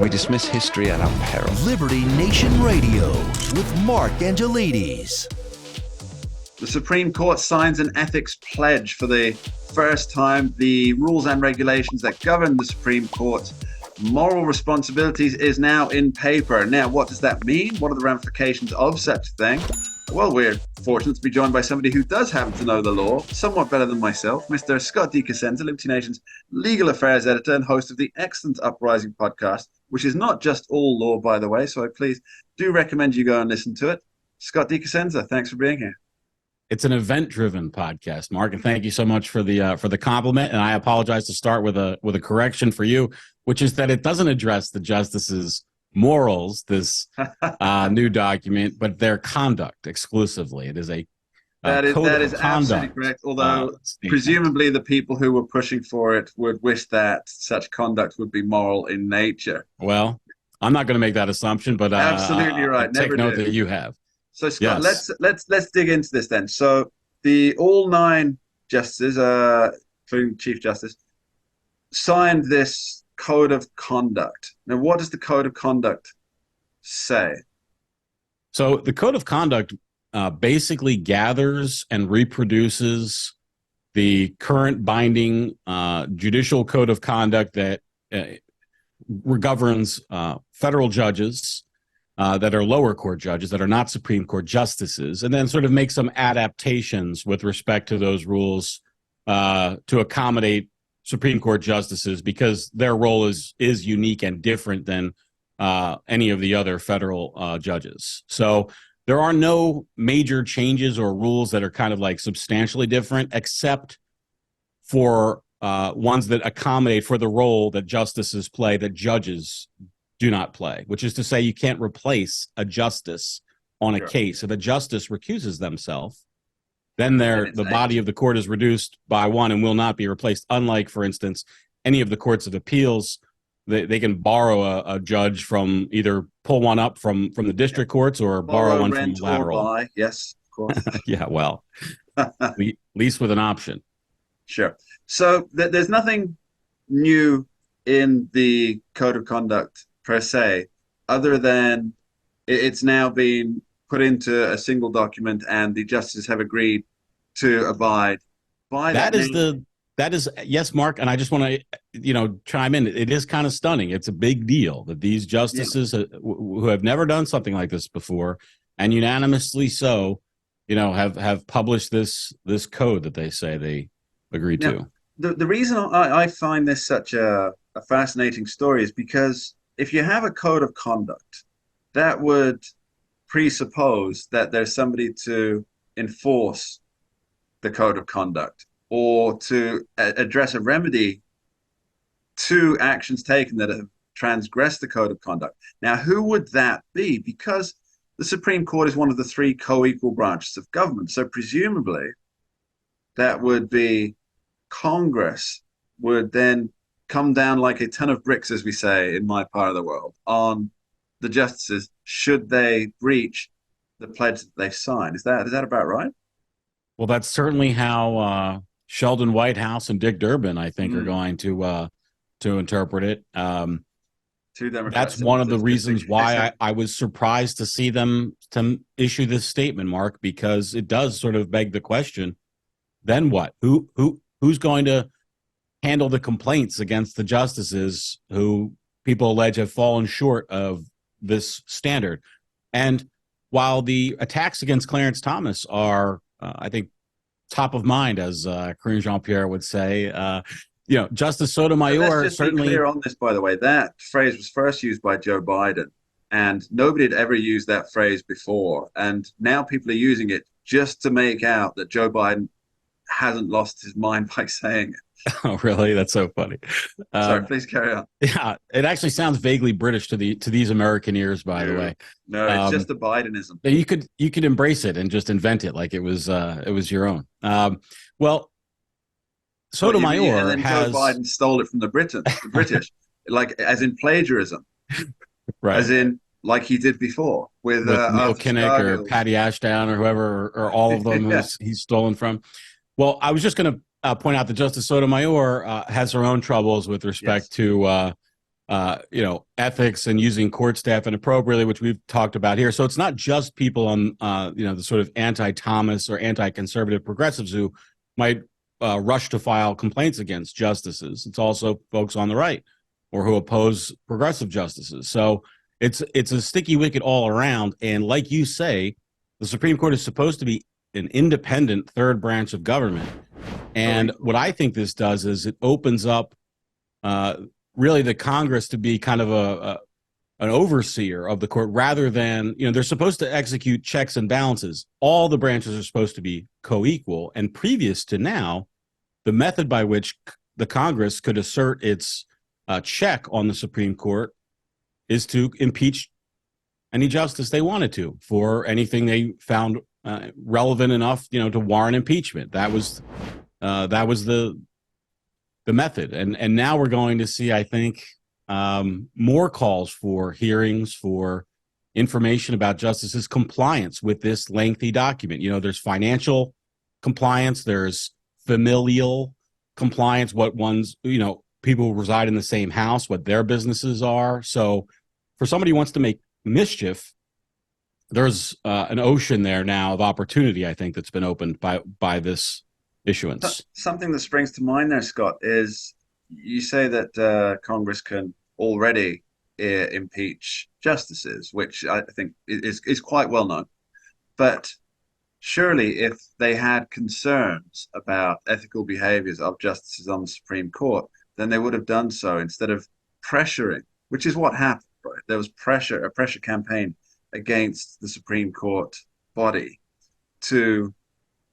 We dismiss history at our peril. Liberty Nation Radio with Mark Angelides. The Supreme Court signs an ethics pledge for the first time. The rules and regulations that govern the Supreme Court's moral responsibilities is now in paper. Now, what does that mean? What are the ramifications of such a thing? Well, we're fortunate to be joined by somebody who does happen to know the law somewhat better than myself, Mr. Scott DiCosenza, Liberty Nation's legal affairs editor and host of the excellent Uprising podcast, which is not just all law, by the way, so I please do recommend you go and listen to it. Scott DiCosenza, thanks for being here. It's an event-driven podcast, Mark, and thank you so much for the compliment. And I apologize to start with a correction for you, which is that it doesn't address the justices' morals, this new document, but their conduct exclusively. It is that is absolutely correct. Although presumably the people who were pushing for it would wish that such conduct would be moral in nature. Well, I'm not going to make that assumption, but absolutely right. Take note that you have. So Scott, yes. let's dig into this then. So all 9 justices, including Chief Justice, signed this code of conduct. Now, what does the code of conduct say? So the code of conduct basically gathers and reproduces the current binding judicial code of conduct that governs federal judges that are lower court judges, that are not Supreme Court justices, and then sort of make some adaptations with respect to those rules to accommodate Supreme Court justices, because their role is unique and different than any of the other federal judges. So there are no major changes or rules that are kind of like substantially different, except for ones that accommodate for the role that justices play that judges do not play, which is to say you can't replace a justice on a case. If a justice recuses themselves, then the body of the court is reduced by 1 and will not be replaced. Unlike, for instance, any of the courts of appeals, they can borrow a judge from either pull one up from the district courts or borrow one from lateral. Buy. Yes, of course. Yeah, well, at least with an option. Sure. So there's nothing new in the code of conduct per se, other than it's now been put into a single document and the justices have agreed to abide by that. That is yes, Mark, and I just want to chime in. It is kind of stunning. It's a big deal that these justices who have never done something like this before, and unanimously so, have published this code that they say they agreed to. The reason I find this such a fascinating story is because if you have a code of conduct, that would presuppose that there's somebody to enforce the code of conduct or to address a remedy to actions taken that have transgressed the code of conduct. Now, who would that be? Because the Supreme Court is one of the 3 co-equal branches of government. So presumably that would be Congress would then come down like a ton of bricks, as we say in my part of the world, on the justices should they breach the pledge that they signed. Is that about right? Well, that's certainly how Sheldon Whitehouse and Dick Durbin, I think, are going to interpret it. That's one of the reasons why I was surprised to see them to issue this statement, Mark, because it does sort of beg the question: then what? Who's going to handle the complaints against the justices who people allege have fallen short of this standard? And while the attacks against Clarence Thomas are, I think, top of mind, as Karine Jean-Pierre would say, Justice Sotomayor let's just certainly. Be clear on this, by the way, that phrase was first used by Joe Biden, and nobody had ever used that phrase before. And now people are using it just to make out that Joe Biden hasn't lost his mind by saying it. Oh, really? That's so funny. Sorry, please carry on. Yeah, it actually sounds vaguely British to these American ears, by the way. No, it's just a Bidenism. You could embrace it and just invent it like it was your own. Well, Sotomayor and then Joe Biden stole it from the British, like as in plagiarism, right? As in like he did before with Neil Kinnock or Patty Ashdown or whoever, or all of them he's stolen from. Well, I was just going to point out that Justice Sotomayor has her own troubles with respect to ethics and using court staff inappropriately, which we've talked about here. So it's not just people on, the sort of anti-Thomas or anti-conservative progressives who might rush to file complaints against justices. It's also folks on the right or who oppose progressive justices. So it's a sticky wicket all around. And like you say, the Supreme Court is supposed to be an independent third branch of government. And what I think this does is it opens up really the Congress to be kind of an overseer of the court rather than, they're supposed to execute checks and balances. All the branches are supposed to be co-equal. And previous to now, the method by which the Congress could assert its check on the Supreme Court is to impeach any justice they wanted to for anything they found relevant enough, to warrant impeachment. That was the method. And now we're going to see, I think, more calls for hearings, for information about justices' compliance with this lengthy document. There's financial compliance, there's familial compliance, what ones, people who reside in the same house, what their businesses are. So for somebody who wants to make mischief, there's an ocean there now of opportunity, I think, that's been opened by this issuance. Something that springs to mind there, Scott, is you say that Congress can already impeach justices, which I think is quite well known. But surely if they had concerns about ethical behaviors of justices on the Supreme Court, then they would have done so instead of pressuring, which is what happened. Right? There was a pressure campaign against the Supreme Court body to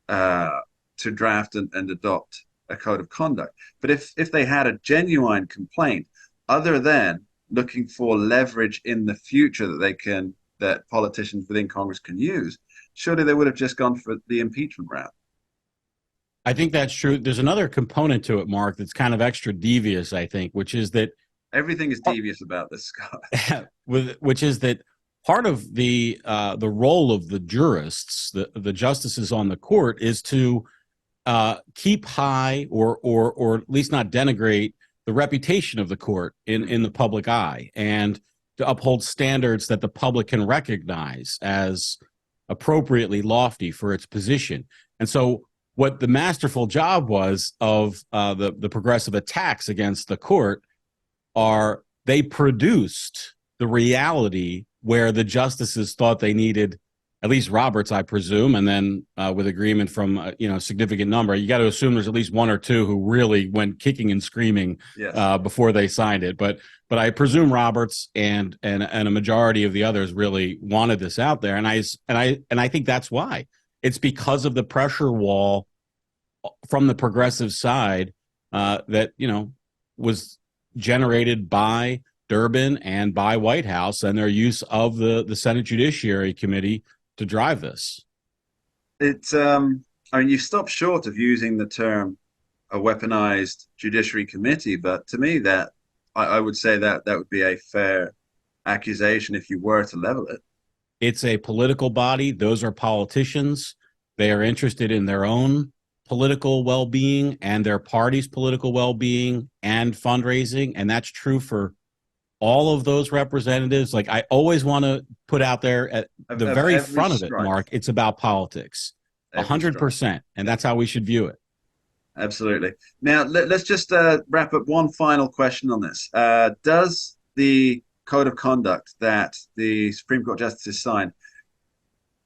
draft and adopt a code of conduct. But if they had a genuine complaint, other than looking for leverage in the future that politicians within Congress can use, surely they would have just gone for the impeachment route. I think that's true. There's another component to it, Mark, that's kind of extra devious, I think, which is that everything is devious about this, Scott. Which is that part of the role of the jurists, the justices on the court, is to keep high or at least not denigrate the reputation of the court in the public eye, and to uphold standards that the public can recognize as appropriately lofty for its position. And so what the masterful job was of the progressive attacks against the court are they produced the reality where the justices thought they needed, at least Roberts, I presume, and then with agreement from a significant number. You got to assume there's at least one or two who really went kicking and screaming before they signed it. But I presume Roberts and a majority of the others really wanted this out there, and I think that's why. It's because of the pressure wall from the progressive side that was generated by Durbin and by White House and their use of the Senate Judiciary Committee to drive this. It's you stop short of using the term a weaponized judiciary committee, but to me that I would say that would be a fair accusation if you were to level it. It's a political body. Those are politicians. They are interested in their own political well-being and their party's political well-being and fundraising, and that's true for all of those representatives. Like, I always want to put out there at the very front of it, Mark, it's about politics, 100%, and that's how we should view it. Absolutely. Now, let's just wrap up one final question on this. Does the code of conduct that the Supreme Court justices signed,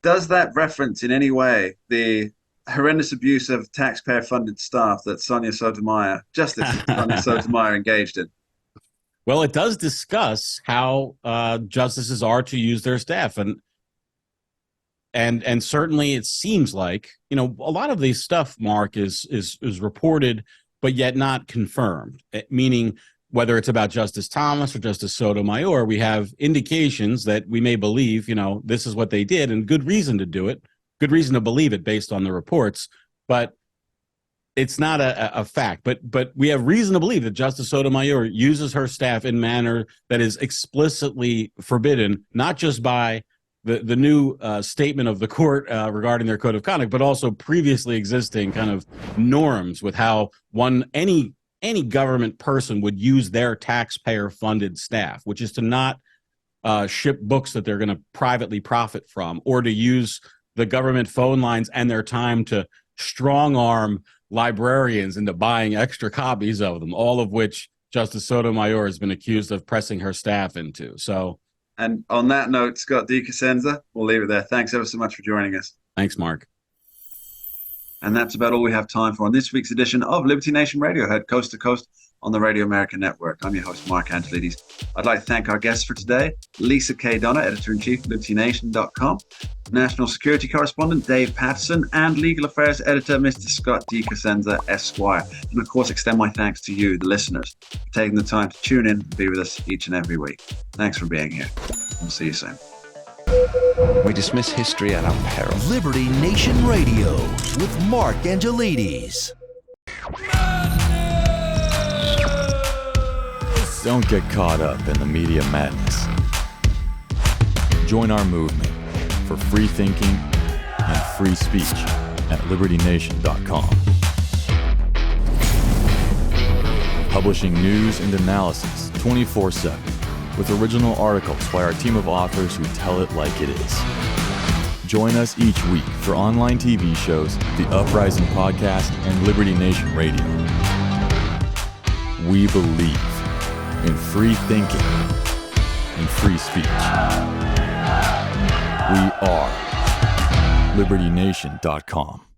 does that reference in any way the horrendous abuse of taxpayer-funded staff that Justice Sonia Sotomayor engaged in? Well, it does discuss how justices are to use their staff, and certainly it seems like a lot of this stuff, Mark, is reported but yet not confirmed. Meaning, whether it's about Justice Thomas or Justice Sotomayor, we have indications that we may believe this is what they did, and good reason to do it, good reason to believe it based on the reports, but it's not a fact, but we have reason to believe that Justice Sotomayor uses her staff in manner that is explicitly forbidden, not just by the new statement of the court regarding their code of conduct, but also previously existing kind of norms with how any any government person would use their taxpayer-funded staff, which is to not ship books that they're going to privately profit from, or to use the government phone lines and their time to strong-arm librarians into buying extra copies of them, all of which Justice Sotomayor has been accused of pressing her staff into. So, and on that note, Scott DeCosenza, we'll leave it there. Thanks ever so much for joining us. Thanks, Mark. And that's about all we have time for on this week's edition of Liberty Nation Radio, heard coast to coast on the Radio America Network. I'm your host, Mark Angelides. I'd like to thank our guests for today, Lisa K. Donna, Editor-in-Chief, LibertyNation.com, National Security Correspondent Dave Patterson, and Legal Affairs Editor, Mr. Scott DeCosenza, Esquire. And of course, extend my thanks to you, the listeners, for taking the time to tune in and be with us each and every week. Thanks for being here. We'll see you soon. We dismiss history at our peril. Liberty Nation Radio with Mark Angelides. Don't get caught up in the media madness. Join our movement for free thinking and free speech at LibertyNation.com. Publishing news and analysis 24/7 with original articles by our team of authors who tell it like it is. Join us each week for online TV shows, The Uprising Podcast, and Liberty Nation Radio. We believe in free thinking and free speech. We are LibertyNation.com.